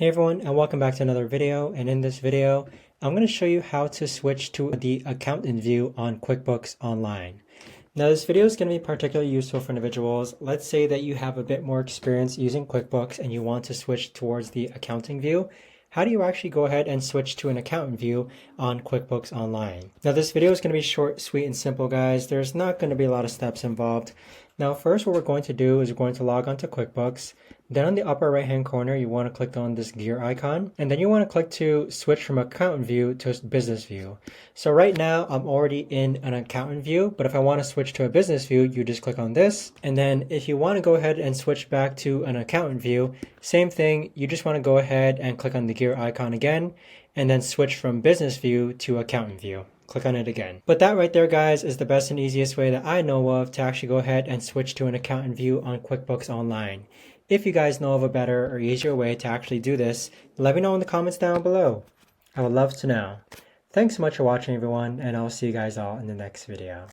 Hey everyone, and welcome back to another video. And in this video, I'm going to show you how to switch to the accountant view on QuickBooks Online. Now this video is going to be particularly useful for individuals. Let's say that you have a bit more experience using QuickBooks and you want to switch towards the accounting view. How do you actually go ahead and switch to an accountant view on QuickBooks Online? Now this video is going to be short, sweet, and simple, guys. There's not going to be a lot of steps involved. Now first, what we're going to do is we're going to log on to QuickBooks. Then on the upper right hand corner, you want to click on this gear icon, and then you want to click to switch from accountant view to business view. So right now I'm already in an accountant view, but if I want to switch to a business view, you just click on this. And then if you want to go ahead and switch back to an accountant view, same thing, you just want to go ahead and click on the gear icon again, and then switch from business view to accountant view. Click on it again. But that right there, guys, is the best and easiest way that I know of to actually go ahead and switch to an accountant view on QuickBooks Online. If you guys know of a better or easier way to actually do this, let me know in the comments down below. I would love to know. Thanks so much for watching, everyone, and I'll see you guys all in the next video.